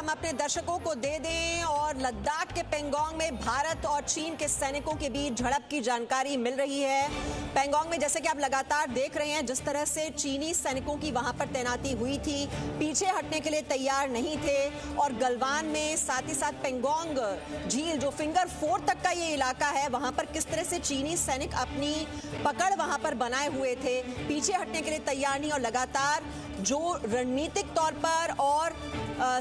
अपने दर्शकों को दे दें और लद्दाख के पेंगोंग में भारत और चीन के सैनिकों के बीच झड़प की जानकारी मिल रही है। पेंगोंग में जैसे कि आप लगातार देख रहे हैं जिस तरह से चीनी सैनिकों की वहां पर तैनाती हुई थी, पीछे हटने के लिए तैयार नहीं थे। और गलवान में साथ ही साथ पेंगोंग झील जो फिंगर 4 तक का ये इलाका है, वहां पर किस तरह से चीनी सैनिक अपनी पकड़ वहां पर बनाए हुए थे, पीछे हटने के लिए तैयार नहीं। और लगातार जो रणनीतिक तौर पर और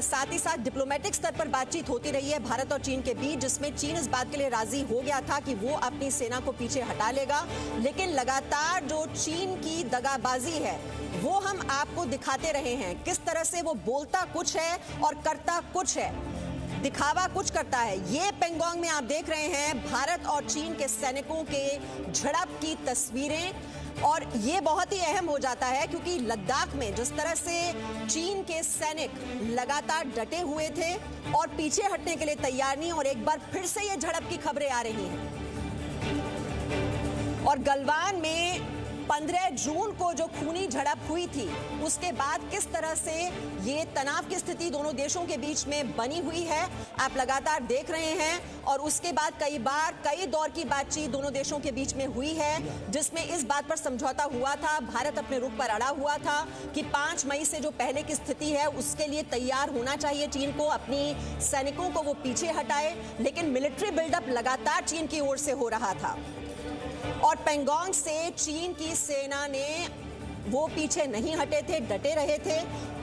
साथ ही साथ डिप्लोमेटिक स्तर पर बातचीत होती रही है भारत और चीन के बीच, जिसमें चीन इस बात के लिए राजी हो गया था कि वो अपनी सेना को पीछे हटा लेगा। लेकिन लगातार जो चीन की दगाबाजी है वो हम आपको दिखाते रहे हैं, किस तरह से वो बोलता कुछ है और करता कुछ है, दिखावा कुछ करता है। ये पेंगोंग में आप देख रहे हैं भारत और चीन के सैनिकों के झड़प की तस्वीरें। और ये बहुत ही अहम हो जाता है क्योंकि लद्दाख में जिस तरह से चीन के सैनिक लगातार डटे हुए थे और पीछे हटने के लिए तैयार नहीं, और एक बार फिर से ये झड़प की खबरें आ रही हैं। और गलवान में 15 जून को जो खूनी झड़प हुई थी उसके बाद किस तरह से ये तनाव की स्थिति दोनों देशों के बीच में बनी हुई है आप लगातार देख रहे हैं। और उसके बाद कई दौर की बातचीत दोनों देशों के बीच में हुई है, जिसमें इस बात पर समझौता हुआ था, भारत अपने रुख पर अड़ा हुआ था कि 5 मई से जो पहले की स्थिति है उसके लिए तैयार होना चाहिए चीन को, अपनी सैनिकों को वो पीछे हटाए। लेकिन मिलिट्री बिल्डअप लगातार चीन की ओर से हो रहा था और पेंगोंग से चीन की सेना ने वो पीछे नहीं हटे थे, डटे रहे थे।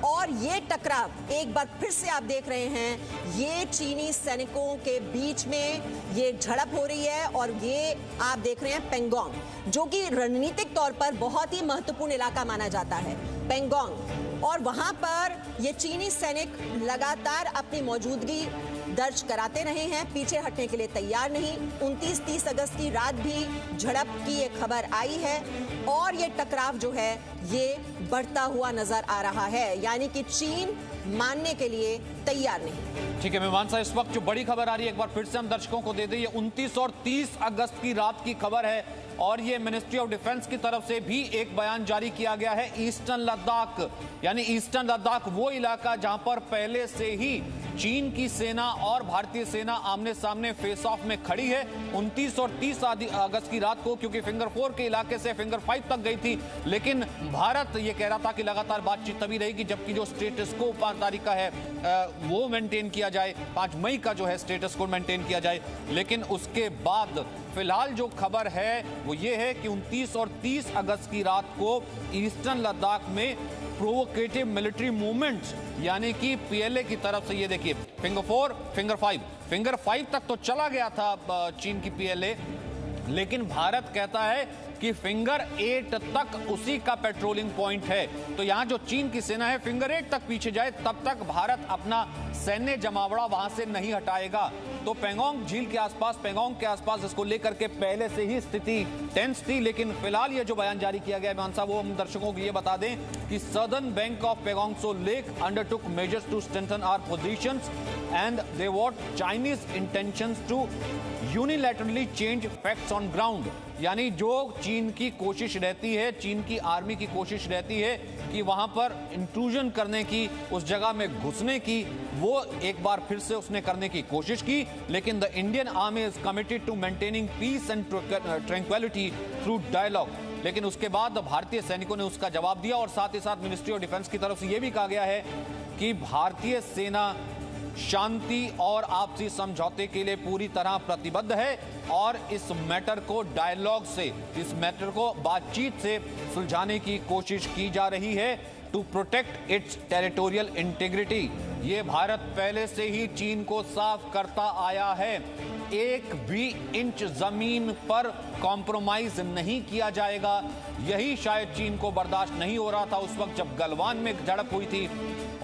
और ये टकराव एक बार फिर से आप देख रहे हैं, ये चीनी सैनिकों के बीच में ये झड़प हो रही है। और ये आप देख रहे हैं पेंगोंग, जो कि रणनीतिक तौर पर बहुत ही महत्वपूर्ण इलाका माना जाता है पेंगोंग। और वहां पर ये चीनी सैनिक लगातार अपनी मौजूदगी दर्ज कराते रहे हैं, पीछे हटने के लिए तैयार नहीं। 29-30 अगस्त की रात भी झड़प की एक खबर आई है और ये टकराव जो है ये बढ़ता हुआ नजर आ रहा है, यानी कि चीन मानने के लिए तैयार नहीं। ठीक है मेहमान साहब, इस वक्त जो बड़ी खबर आ रही है एक बार फिर से हम दर्शकों को दे दें। ये 29 और 30 अगस्त की रात की खबर है और ये मिनिस्ट्री ऑफ डिफेंस की तरफ से भी एक बयान जारी किया गया है। ईस्टर्न लद्दाख, यानी ईस्टर्न लद्दाख वो इलाका जहां पर पहले से ही चीन की सेना और भारतीय सेना आमने सामने फेस ऑफ में खड़ी है 29 और 30 अगस्त की रात को, क्योंकि फिंगर 4 के इलाके से फिंगर 5 तक गई थी। लेकिन भारत ये कह रहा था कि लगातार बातचीत तभी रहेगी जबकि जो स्टेटस को 5 तारीख का है वो मेंटेन किया जाए, 5 मई का जो है स्टेटस को मेंटेन किया जाए। लेकिन उसके बाद फिलहाल जो खबर है वो ये है कि 29 और 30 अगस्त की रात को ईस्टर्न लद्दाख में प्रोवोकेटिव मिलिट्री मूवमेंट्स, यानी कि पीएलए की तरफ से, ये देखिए फिंगर 4 फिंगर 5 तक तो चला गया था चीन की पीएलए, लेकिन भारत कहता है कि फिंगर 8 तक उसी का पेट्रोलिंग पॉइंट है। तो यहां जो चीन की सेना है फिंगर 8 तक पीछे जाए तब तक भारत अपना सैन्य जमावड़ा वहां से नहीं हटाएगा। तो पेंगोंग झील के आसपास, पेंगोंग के आसपास इसको लेकर के पहले से ही स्थिति टेंस थी। लेकिन फिलहाल ये जो बयान जारी किया गया है मान साहब, वो हम दर्शकों को ये बता दें कि southern bank of Pangong Tso lake undertook measures to strengthen our positions and दे वॉट Chinese intentions to unilaterally change facts on ground. यानी जो चीन की कोशिश रहती है, चीन की आर्मी की कोशिश रहती है कि वहां पर इंट्रूजन करने की, उस जगह में घुसने की, वो एक बार फिर से उसने करने की कोशिश की। लेकिन the Indian army is committed to maintaining peace and tranquillity through dialogue. लेकिन उसके बाद भारतीय सैनिकों ने उसका जवाब दिया और साथ ही साथ मिनिस्ट्री ऑफ डिफेंस की तरफ से यह भी कहा गया है कि भारतीय सेना शांति और आपसी समझौते के लिए पूरी तरह प्रतिबद्ध है और इस मैटर को डायलॉग से, इस मैटर को बातचीत से सुलझाने की कोशिश की जा रही है to protect its territorial integrity. ये भारत पहले से ही चीन को साफ करता आया है, एक भी इंच जमीन पर कॉम्प्रोमाइज नहीं किया जाएगा। यही शायद चीन को बर्दाश्त नहीं हो रहा था उस वक्त जब गलवान में झड़प हुई थी।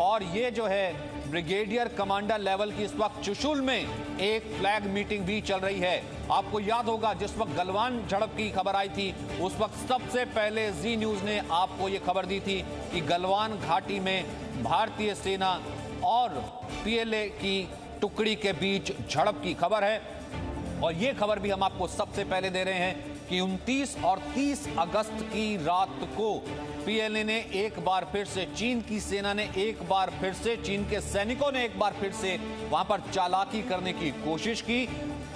और ये जो है ब्रिगेडियर कमांडर लेवल की इस वक्त चुशुल में एक फ्लैग मीटिंग भी चल रही है। आपको याद होगा जिस वक्त गलवान झड़प की खबर आई थी उस वक्त सबसे पहले जी न्यूज ने आपको ये खबर दी थी कि गलवान घाटी में भारतीय सेना और पीएलए की टुकड़ी के बीच झड़प की खबर है। और ये खबर भी हम आपको सबसे पहले दे रहे हैं कि 29 और 30 अगस्त की रात को पीएलए ने एक बार फिर से, चीन की सेना ने एक बार फिर से, चीन के सैनिकों ने एक बार फिर से वहां पर चालाकी करने की कोशिश की,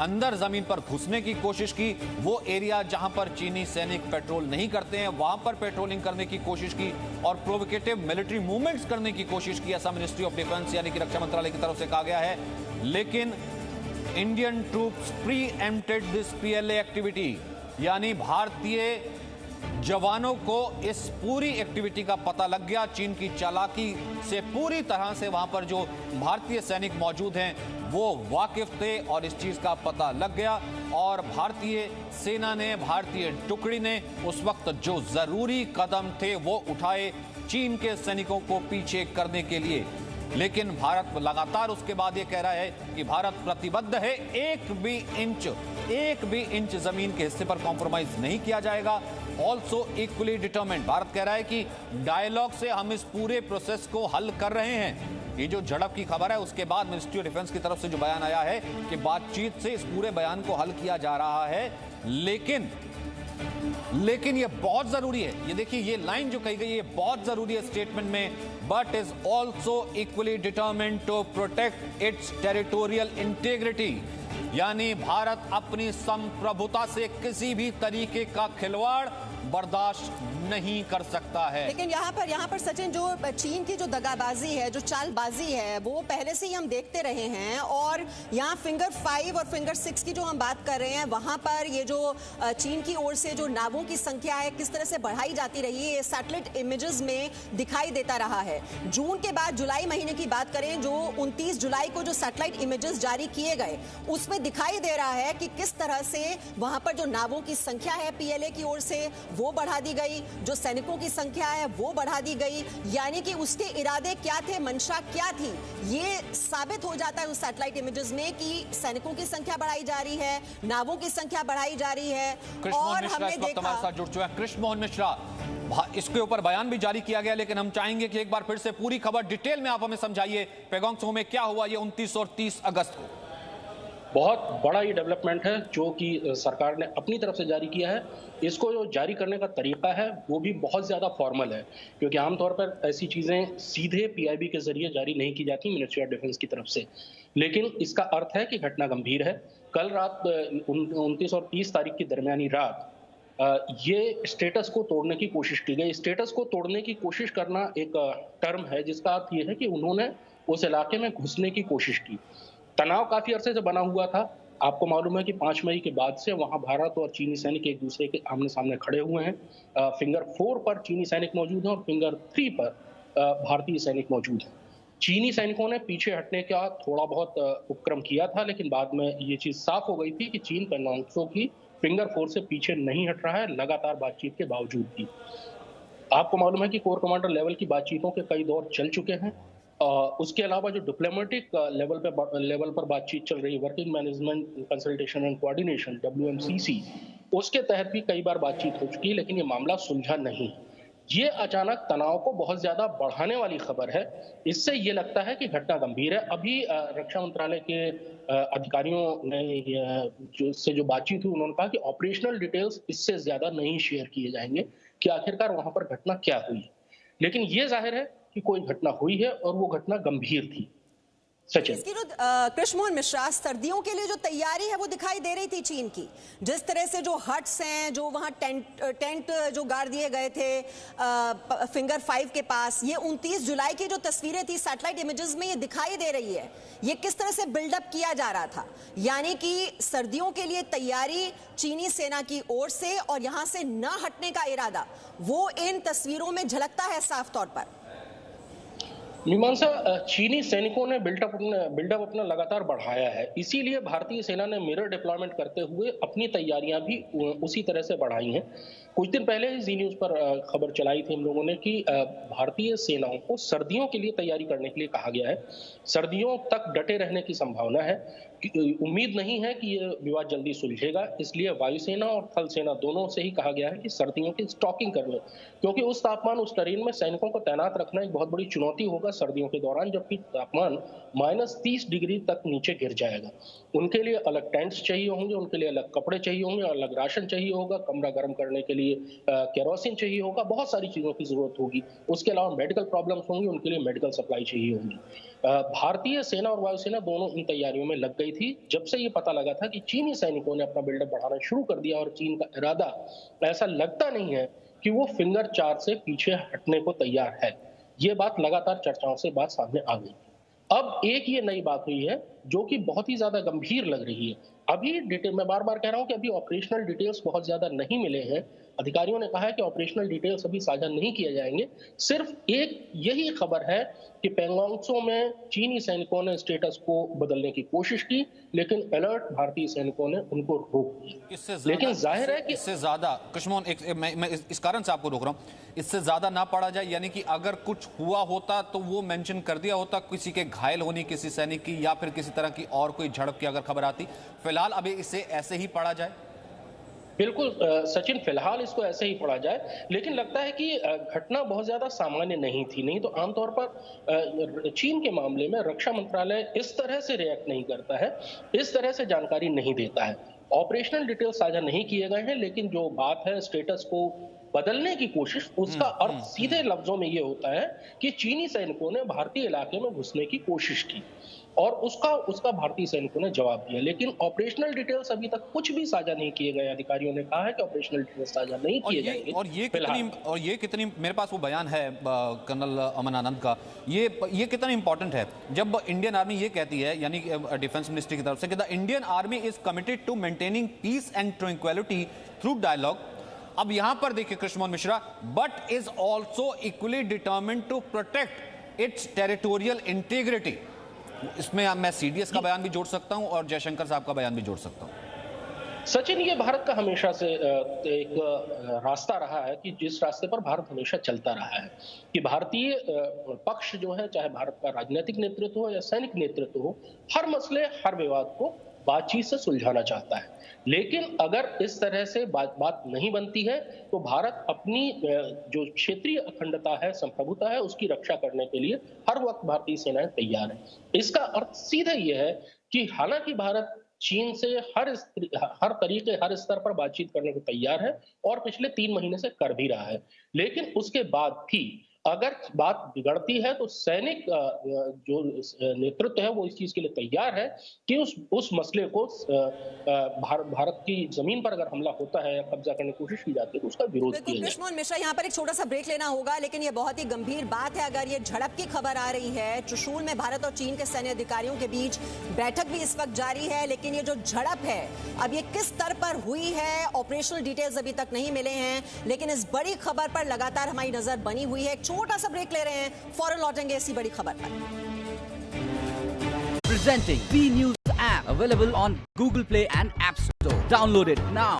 अंदर जमीन पर घुसने की कोशिश की। वो एरिया जहां पर चीनी सैनिक पेट्रोल नहीं करते हैं वहां पर पेट्रोलिंग करने की कोशिश की और प्रोवोकेटिव मिलिट्री मूवमेंट्स करने की कोशिश की, ऐसा मिनिस्ट्री ऑफ डिफेंस यानी कि रक्षा मंत्रालय की तरफ से कहा गया है। लेकिन Indian troops pre emptied this PLA activity, यानी भारतीय जवानों को इस पूरी एक्टिविटी का पता लग गया। चीन की चालाकी से पूरी तरह से वहां पर जो भारतीय सैनिक मौजूद हैं वो वाकिफ थे और इस चीज का पता लग गया और भारतीय सेना ने, भारतीय टुकड़ी ने उस वक्त जो जरूरी कदम थे वो उठाए चीन के सैनिकों को पीछे करने के लिए। लेकिन भारत लगातार उसके बाद ये कह रहा है कि भारत प्रतिबद्ध है, एक भी इंच जमीन के हिस्से पर कॉम्प्रोमाइज नहीं किया जाएगा। ऑल्सो इक्वली डिटरमेंट, भारत कह रहा है कि डायलॉग से हम इस पूरे प्रोसेस को हल कर रहे हैं। ये जो झड़प की खबर है उसके बाद मिनिस्ट्री ऑफ डिफेंस की तरफ से जो बयान आया है कि बातचीत से इस पूरे बयान को हल किया जा रहा है। लेकिन ये बहुत जरूरी है, ये देखिए ये लाइन जो कही गई है बहुत जरूरी है स्टेटमेंट में, but is also equally determined to protect its territorial integrity, यानी भारत अपनी संप्रभुता से किसी भी तरीके का खिलवाड़ बर्दाश्त नहीं कर सकता है। लेकिन यहाँ पर सचिन, जो चीन की जो दगाबाजी है, जो चालबाजी है, वो पहले से ही हम देखते रहे हैं और यहाँ फिंगर 5 और फिंगर 6 की जो हम बात कर रहे हैं वहां पर ये जो चीन की ओर से जो नावों की संख्या है किस तरह से बढ़ाई जाती रही है, ये सैटेलाइट इमेजेस में दिखाई देता रहा है। जून के बाद जुलाई महीने की बात करें, जो 29 जुलाई को जो सैटेलाइट इमेजेस जारी किए गए उसमें दिखाई दे रहा है कि किस तरह से वहां पर जो नावों की संख्या है पीएलए की ओर से वो बढ़ा दी गई, जो सैनिकों की संख्या है वो बढ़ा दी गई, यानी कि उसके इरादे क्या थे, मंशा क्या थी, ये साबित हो जाता है उस सैटेलाइट इमेजेस में कि सैनिकों की संख्या बढ़ाई जा रही है, नावों की संख्या बढ़ाई जा रही है। और हमने देखा हमारे साथ जुड़ चुके हैं कृष्ण मोहन मिश्रा, इसके ऊपर बयान भी जारी किया गया, लेकिन हम चाहेंगे कि एक बार फिर से पूरी खबर डिटेल में आप हमें समझाइए। पैगोंग त्सो में क्या हुआ ये 29 और 30 अगस्त को? बहुत बड़ा ये डेवलपमेंट है जो कि सरकार ने अपनी तरफ से जारी किया है। इसको जो जारी करने का तरीका है वो भी बहुत ज़्यादा फॉर्मल है, क्योंकि आमतौर पर ऐसी चीज़ें सीधे पीआईबी के जरिए जारी नहीं की जाती मिनिस्ट्री ऑफ डिफेंस की तरफ से। लेकिन इसका अर्थ है कि घटना गंभीर है। कल रात 29 और 30 तारीख की दरमियानी रात ये स्टेटस को तोड़ने की कोशिश की गई। स्टेटस को तोड़ने की कोशिश करना एक टर्म है जिसका अर्थ ये है कि उन्होंने उस इलाके में घुसने की कोशिश की। तनाव काफी अरसे से बना हुआ था। आपको मालूम है कि 5 मई के बाद से वहां भारत और चीनी सैनिक एक दूसरे के आमने सामने खड़े हुए हैं। फिंगर 4 पर चीनी सैनिक मौजूद हैं और फिंगर 3 पर भारतीय सैनिक मौजूद हैं। चीनी सैनिकों ने पीछे हटने का थोड़ा बहुत उपक्रम किया था, लेकिन बाद में ये चीज साफ हो गई थी कि चीन पैगोंग त्सो की फिंगर 4 से पीछे नहीं हट रहा है, लगातार बातचीत के बावजूद भी। आपको मालूम है कि कोर कमांडर लेवल की बातचीतों के कई दौर चल चुके हैं। उसके अलावा जो डिप्लोमेटिक लेवल पर बातचीत चल रही है, working management consultation and coordination WMCC, उसके तहत भी कई बार बातचीत हो चुकी है, लेकिन ये मामला सुलझा नहीं। ये अचानक तनाव को बहुत ज्यादा बढ़ाने वाली खबर है। इससे ये लगता है कि घटना गंभीर है। अभी रक्षा मंत्रालय के अधिकारियों ने जो बातचीत हुई, उन्होंने कहा कि ऑपरेशनल डिटेल्स इससे ज्यादा नहीं शेयर किए जाएंगे कि आखिरकार वहां पर घटना क्या हुई। लेकिन ये जाहिर है कि कोई घटना हुई है और वो घटना गंभीर थी। सचिन, इसकी जो कृष्ण मोहन मिश्रा, सर्दियों के लिए जो तैयारी है वो दिखाई दे रही थी चीन की, जिस तरह से जो हट्स हैं, जो वहां टेंट जो गाड़ दिए गए थे फिंगर 5 के पास, ये 29 जुलाई की जो तस्वीरें थी सैटेलाइट इमेजेस में ये दिखाई दे रही है। ये किस तरह से बिल्डअप किया जा रहा था, यानी कि सर्दियों के लिए तैयारी चीनी सेना की ओर से और यहां से न हटने का इरादा, वो इन तस्वीरों में झलकता है साफ तौर पर। मीमांसा, चीनी सैनिकों ने बिल्डअप अपना लगातार बढ़ाया है, इसीलिए भारतीय सेना ने मिरर डिप्लॉयमेंट करते हुए अपनी तैयारियां भी उसी तरह से बढ़ाई हैं। कुछ दिन पहले ही जी न्यूज पर खबर चलाई थी हम लोगों ने कि भारतीय सेनाओं को सर्दियों के लिए तैयारी करने के लिए कहा गया है। सर्दियों तक डटे रहने की संभावना है। उम्मीद नहीं है कि ये विवाद जल्दी सुलझेगा, इसलिए वायुसेना और थल सेना दोनों से ही कहा गया है कि सर्दियों की स्टॉकिंग कर लें, क्योंकि उस तापमान, उस टेरेन में सैनिकों को तैनात रखना एक बहुत बड़ी चुनौती होगा सर्दियों के दौरान, जबकि तापमान -30 डिग्री तक नीचे गिर जाएगा। उनके लिए अलग टेंट्स चाहिए होंगे, उनके लिए अलग कपड़े चाहिए होंगे, अलग राशन चाहिए होगा, कमरा गर्म करने के लिए केरोसिन चाहिए होगा, बहुत सारी चीजों की जरूरत होगी। उसके अलावा मेडिकल प्रॉब्लम्स होंगी, उनके लिए मेडिकल सप्लाई चाहिए होगी। भारतीय सेना और वायुसेना दोनों इन तैयारियों में लग गई थी जब से ये पता लगा था कि चीनी सैनिकों ने अपना बिल्डअप बढ़ाना शुरू कर दिया, और चीन का इरादा ऐसा लगता नहीं है कि वो फिंगर 4 से पीछे हटने को तैयार है। ये बात लगातार चर्चाओं से बात सामने आ गई। अब एक ये नई बात हुई है जो कि बहुत ही ज्यादा गंभीर लग रही है। अभी डिटेल, मैं बार बार कह रहा हूं कि अभी ऑपरेशनल डिटेल्स बहुत ज्यादा नहीं मिले हैं। अधिकारियों ने कहा है कि ऑपरेशनल डिटेल्स अभी साझा नहीं किए जाएंगे। सिर्फ एक यही खबर है कि पैंगोंग त्सो में चीनी सैनिकों ने स्टेटस को बदलने की कोशिश की, लेकिन अलर्ट भारतीय सैनिकों ने उनको रोक दिया। लेकिन जाहिर है कि इससे ज्यादा कशमोन, मैं इस कारण से आपको रोक रहा हूं, इससे ज्यादा ना पड़ा जाए, यानी कि अगर कुछ हुआ होता तो वो मेंशन कर दिया होता, किसी के घायल होने, किसी सैनिक की, या फिर किसी तरह की और कोई झड़प की अगर खबर आती। फिलहाल अभी इसे ऐसे ही पढ़ा जाए। बिल्कुल सचिन, फिलहाल इसको ऐसे ही पढ़ा जाए, लेकिन लगता है कि घटना बहुत ज्यादा सामान्य नहीं थी। नहीं तो आमतौर पर चीन के मामले में रक्षा मंत्रालय इस तरह से रिएक्ट नहीं करता है, इस तरह से जानकारी नहीं देता है। ऑपरेशनल डिटेल साझा नहीं किए गए हैं, लेकिन जो बात है स्टेटस को बदलने की कोशिश, उसका अर्थ सीधे लफ्जों में ये होता है कि चीनी सैनिकों ने भारतीय इलाके में घुसने की कोशिश की और उसका भारतीय सैनिकों ने जवाब दिया। लेकिन ऑपरेशनल डिटेल्स अभी तक कुछ भी साझा नहीं किए गए। अधिकारियों ने कहा है कि ऑपरेशनल डिटेल्स साझा नहीं किए जाएंगे। और ये कितनी मेरे पास वो बयान है कर्नल अमन आनंद का, ये कितना इंपॉर्टेंट है जब इंडियन आर्मी ये कहती है, यानी डिफेंस मिनिस्ट्री की तरफ से, कि the Indian army is committed to maintaining peace and tranquillity through dialogue. अब यहां पर देखिए Krishnamohan Mishra, but is also equally determined to protect its territorial integrity. इसमें मैं सीडीएस का बयान भी जोड़ सकता हूं और जयशंकर साहब का बयान भी जोड़ सकता हूं। सचिन, ये भारत का हमेशा से एक रास्ता रहा है कि जिस रास्ते पर भारत हमेशा चलता रहा है कि भारतीय पक्ष जो है, चाहे भारत का राजनीतिक नेतृत्व हो या सैनिक नेतृत्व हो, हर मसले, हर विवाद को बातचीत से सुलझाना चाहता है। लेकिन अगर इस तरह से बात नहीं बनती है तो भारत अपनी जो क्षेत्रीय अखंडता है, संप्रभुता है, उसकी रक्षा करने के लिए हर वक्त भारतीय सेनाएं तैयार है। इसका अर्थ सीधा यह है कि हालांकि भारत चीन से हर तरीके, हर स्तर पर बातचीत करने को तैयार है और पिछले 3 महीने से कर भी रहा है, लेकिन उसके बाद भी अगर बात बिगड़ती है तो सैनिक जो नेतृत्व है वो इस चीज के लिए तैयार है कि उस मसले को भारत की जमीन पर अगर हमला होता है या कब्जा करने की कोशिश की जाती है तो उसका विरोध किया जाए। कृष्णमोहन मिश्रा, यहाँ पर एक छोटा सा ब्रेक लेना होगा, लेकिन ये बहुत ही गंभीर बात है। अगर ये झड़प की खबर आ रही है, त्रिशूल में भारत और चीन के सैन्य अधिकारियों के बीच बैठक भी इस वक्त जारी है, लेकिन ये जो झड़प है अब ये किस स्तर पर हुई है, ऑपरेशनल डिटेल्स अभी तक नहीं मिले हैं, लेकिन इस बड़ी खबर पर लगातार हमारी नजर बनी हुई है। छोटा सा ब्रेक ले रहे हैं, फौरन लौटेंगे इसी बड़ी खबर पर। Presenting B News app, available on Google Play and App Store. Download it now.